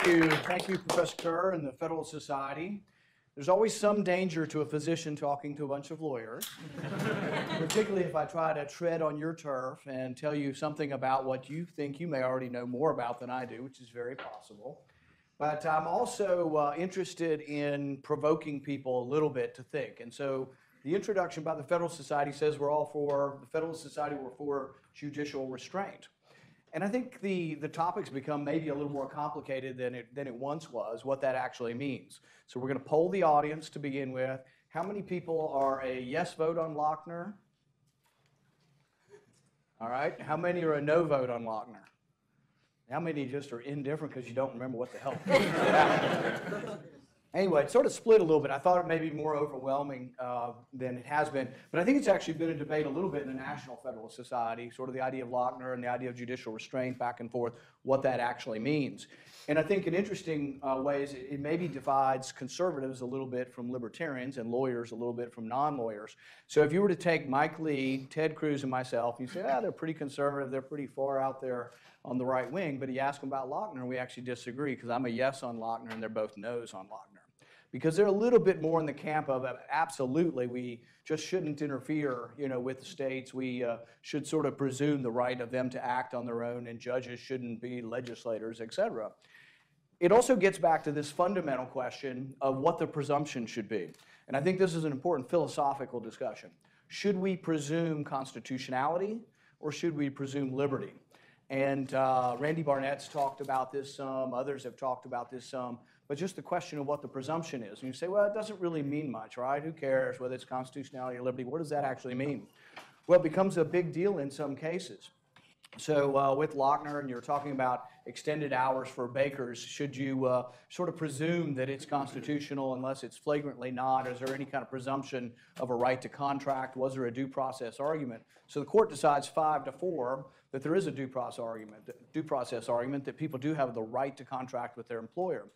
Thank you, Professor Kerr and the Federalist Society. There's always some danger to a physician talking to a bunch of lawyers, particularly if I try to tread on your turf and tell you something about what you think you may already know more about than I do, which is very possible. But I'm also interested in provoking people a little bit to think. And so the introduction by the Federalist Society says the Federalist Society, we're for judicial restraint. And I think the topic's become maybe a little more complicated than it once was, what that actually means. So we're going to poll the audience to begin with. How many people are a yes vote on Lochner? All right. How many are a no vote on Lochner? How many just are indifferent because you don't remember what the hell? Anyway, it sort of split a little bit. I thought it may be more overwhelming than it has been. But I think it's actually been a debate a little bit in the National Federalist Society, sort of the idea of Lochner and the idea of judicial restraint back and forth, what that actually means. And I think in interesting ways, it maybe divides conservatives a little bit from libertarians and lawyers a little bit from non-lawyers. So if you were to take Mike Lee, Ted Cruz, and myself, you say, they're pretty conservative, they're pretty far out there on the right wing. But you ask them about Lochner, and we actually disagree, because I'm a yes on Lochner, and they're both no's on Lochner. Because they're a little bit more in the camp of absolutely, we just shouldn't interfere, with the states. We should sort of presume the right of them to act on their own, and judges shouldn't be legislators, et cetera. It also gets back to this fundamental question of what the presumption should be. And I think this is an important philosophical discussion. Should we presume constitutionality, or should we presume liberty? And Randy Barnett's talked about this some, others have talked about this some, but just the question of what the presumption is. And you say, well, it doesn't really mean much, right? Who cares whether it's constitutionality or liberty? What does that actually mean? Well, it becomes a big deal in some cases. So with Lochner, and you're talking about extended hours for bakers, should you sort of presume that it's constitutional unless it's flagrantly not? Is there any kind of presumption of a right to contract? Was there a due process argument? So the court decides 5-4 that there is a due process argument that people do have the right to contract with their employer.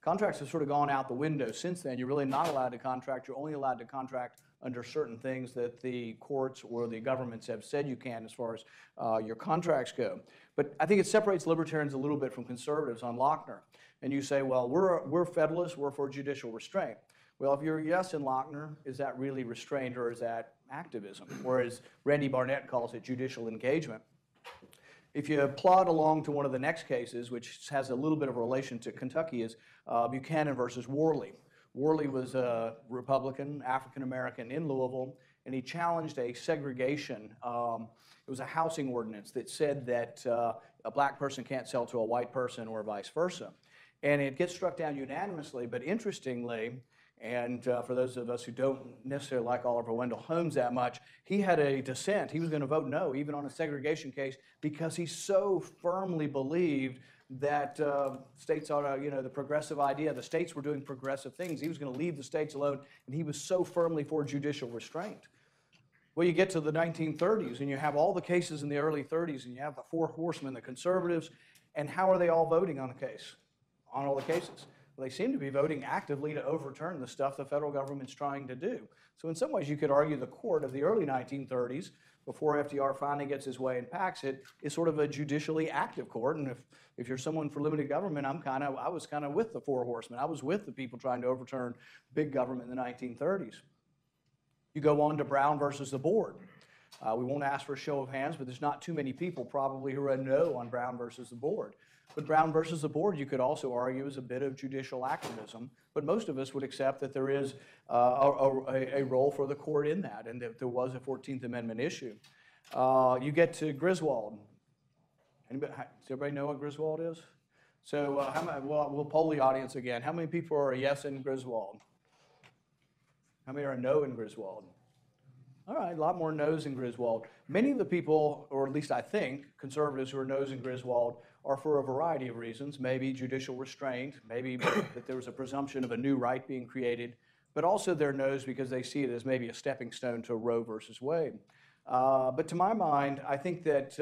Contracts have sort of gone out the window since then. You're really not allowed to contract. You're only allowed to contract under certain things that the courts or the governments have said you can as far as your contracts go. But I think it separates libertarians a little bit from conservatives on Lochner. And you say, well, we're Federalists, we're for judicial restraint. Well, if you're a yes in Lochner, is that really restraint, or is that activism? Or as Randy Barnett calls it, judicial engagement. If you plod along to one of the next cases, which has a little bit of a relation to Kentucky, is Buchanan versus Worley. Worley was a Republican, African-American in Louisville, and he challenged a segregation. It was a housing ordinance that said that a black person can't sell to a white person or vice versa. And it gets struck down unanimously, but interestingly, and for those of us who don't necessarily like Oliver Wendell Holmes that much, he had a dissent. He was going to vote no, even on a segregation case, because he so firmly believed that states ought to, the progressive idea, the states were doing progressive things. He was going to leave the states alone, and he was so firmly for judicial restraint. Well, you get to the 1930s, and you have all the cases in the early 30s, and you have the four horsemen, the conservatives, and how are they all voting on the case, on all the cases? Well, they seem to be voting actively to overturn the stuff the federal government's trying to do. So in some ways, you could argue the court of the early 1930s, before FDR finally gets his way and packs it, is sort of a judicially active court. And if you're someone for limited government, I was kind of with the four horsemen. I was with the people trying to overturn big government in the 1930s. You go on to Brown versus the board. We won't ask for a show of hands, but there's not too many people probably who are a no on Brown versus the board. But Brown versus the board, you could also argue, is a bit of judicial activism. But most of us would accept that there is a role for the court in that, and that there was a 14th Amendment issue. You get to Griswold. Does everybody know what Griswold is? So we'll poll the audience again. How many people are a yes in Griswold? How many are a no in Griswold? All right, a lot more no's in Griswold. Many of the people, or at least I think, conservatives who are no's in Griswold are for a variety of reasons. Maybe judicial restraint, maybe that there was a presumption of a new right being created, but also they're no's because they see it as maybe a stepping stone to Roe versus Wade. But to my mind, I think that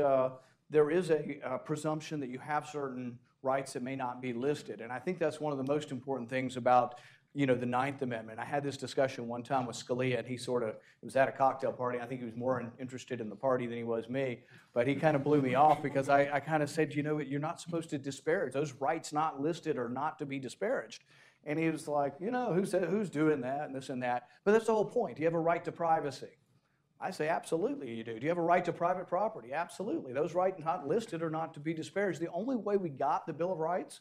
there is a presumption that you have certain rights that may not be listed. And I think that's one of the most important things about the Ninth Amendment. I had this discussion one time with Scalia, and it was at a cocktail party. I think he was more interested in the party than he was me, but he kind of blew me off because I kind of said, you're not supposed to disparage. Those rights not listed are not to be disparaged. And he was like, who's doing that and this and that? But that's the whole point. Do you have a right to privacy? I say, absolutely you do. Do you have a right to private property? Absolutely. Those rights not listed are not to be disparaged. The only way we got the Bill of Rights,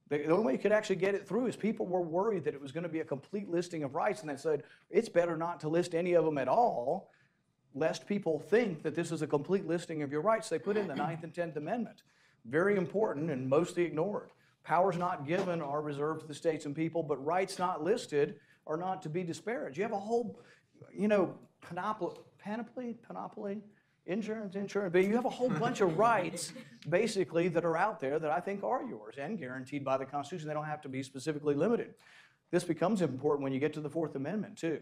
the only way you could actually get it through is people were worried that it was going to be a complete listing of rights, and they said, it's better not to list any of them at all, lest people think that this is a complete listing of your rights. They put in the 9th and 10th Amendment. Very important and mostly ignored. Powers not given are reserved to the states and people, but rights not listed are not to be disparaged. You have a whole, panoply, insurance, but you have a whole bunch of rights, basically, that are out there that I think are yours and guaranteed by the Constitution. They don't have to be specifically limited. This becomes important when you get to the Fourth Amendment, too.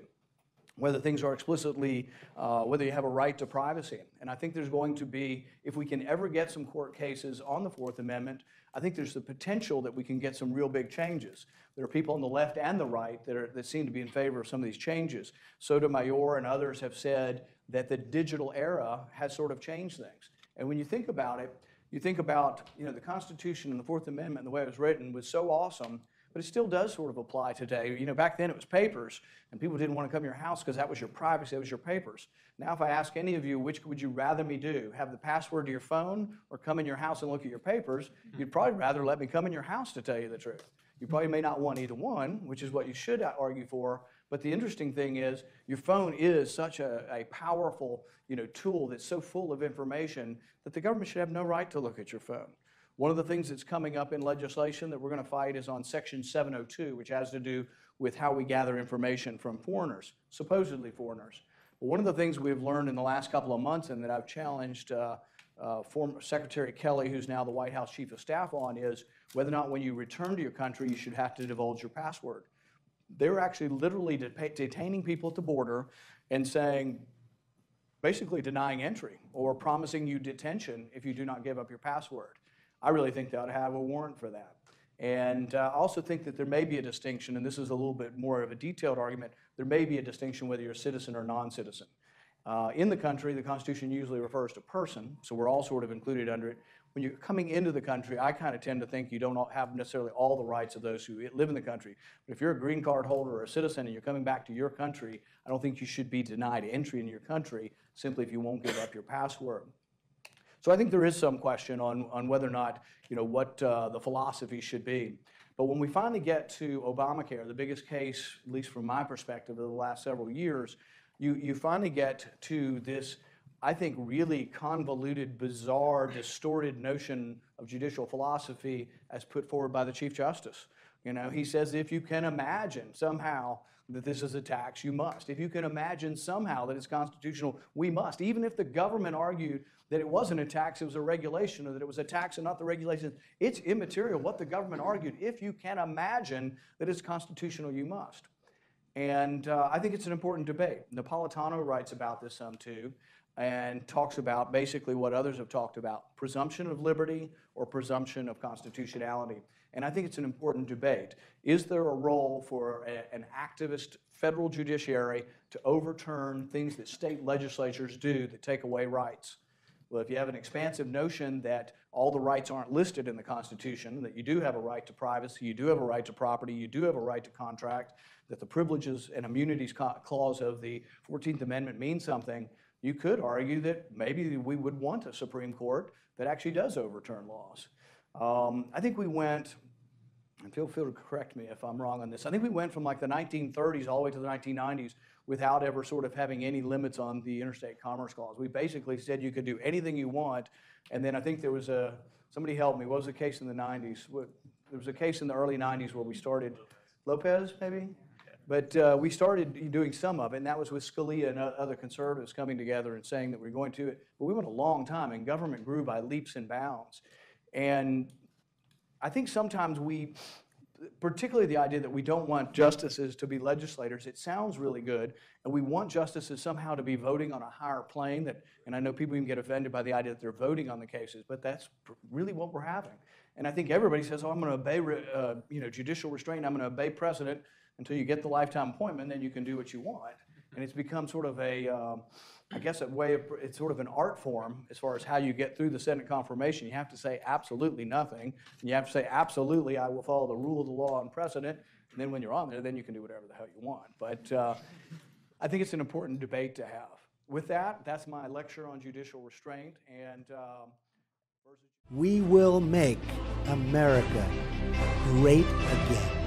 Whether things are explicitly, whether you have a right to privacy. And I think there's going to be, if we can ever get some court cases on the Fourth Amendment, I think there's the potential that we can get some real big changes. There are people on the left and the right that seem to be in favor of some of these changes. Sotomayor and others have said that the digital era has sort of changed things. And when you think about it, you think about, the Constitution and the Fourth Amendment and the way it was written was so awesome, but it still does sort of apply today. Back then it was papers, and people didn't want to come to your house because that was your privacy, that was your papers. Now if I ask any of you, which would you rather me do? Have the password to your phone or come in your house and look at your papers? You'd probably rather let me come in your house, to tell you the truth. You probably may not want either one, which is what you should argue for, but the interesting thing is your phone is such a powerful tool that's so full of information that the government should have no right to look at your phone. One of the things that's coming up in legislation that we're going to fight is on Section 702, which has to do with how we gather information from foreigners, supposedly foreigners. But one of the things we've learned in the last couple of months and that I've challenged former Secretary Kelly, who's now the White House Chief of Staff on, is whether or not when you return to your country, you should have to divulge your password. They're actually literally detaining people at the border and saying, basically denying entry or promising you detention if you do not give up your password. I really think they ought to have a warrant for that. And I also think that there may be a distinction, and this is a little bit more of a detailed argument, there may be a distinction whether you're a citizen or non-citizen. In the country, the Constitution usually refers to person, so we're all sort of included under it. When you're coming into the country, I kind of tend to think you don't have necessarily all the rights of those who live in the country. But if you're a green card holder or a citizen and you're coming back to your country, I don't think you should be denied entry in your country simply if you won't give up your password. So I think there is some question on whether or not, what the philosophy should be. But when we finally get to Obamacare, the biggest case, at least from my perspective, of the last several years, you finally get to this, I think, really convoluted, bizarre, distorted notion of judicial philosophy as put forward by the Chief Justice. He says if you can imagine somehow that this is a tax, you must. If you can imagine somehow that it's constitutional, we must. Even if the government argued that it wasn't a tax, it was a regulation, or that it was a tax and not the regulation, it's immaterial what the government argued. If you can imagine that it's constitutional, you must. And I think it's an important debate. Napolitano writes about this some too, and talks about basically what others have talked about, presumption of liberty or presumption of constitutionality. And I think it's an important debate. Is there a role for an activist federal judiciary to overturn things that state legislatures do that take away rights? Well, if you have an expansive notion that all the rights aren't listed in the Constitution, that you do have a right to privacy, you do have a right to property, you do have a right to contract, that the privileges and immunities clause of the 14th Amendment means something, you could argue that maybe we would want a Supreme Court that actually does overturn laws. I think we went, and feel free to correct me if I'm wrong on this, I think we went from like the 1930s all the way to the 1990s without ever sort of having any limits on the Interstate Commerce Clause. We basically said you could do anything you want, and then I think there was somebody helped me, what was the case in the 90s? There was a case in the early 90s where we started, Lopez maybe? But we started doing some of it, and that was with Scalia and other conservatives coming together and saying that we're going to it. But we went a long time, and government grew by leaps and bounds. And I think sometimes particularly the idea that we don't want justices to be legislators, it sounds really good, and we want justices somehow to be voting on a higher plane, and I know people even get offended by the idea that they're voting on the cases, but that's really what we're having. And I think everybody says, oh, I'm going to obey judicial restraint, I'm going to obey precedent. until you get the lifetime appointment, then you can do what you want. And it's become sort of a, I guess a way of, it's sort of an art form as far as how you get through the Senate confirmation. You have to say absolutely nothing. And you have to say absolutely, I will follow the rule of the law and precedent. And then when you're on there, then you can do whatever the hell you want. But I think it's an important debate to have. With that, that's my lecture on judicial restraint. And we will make America great again.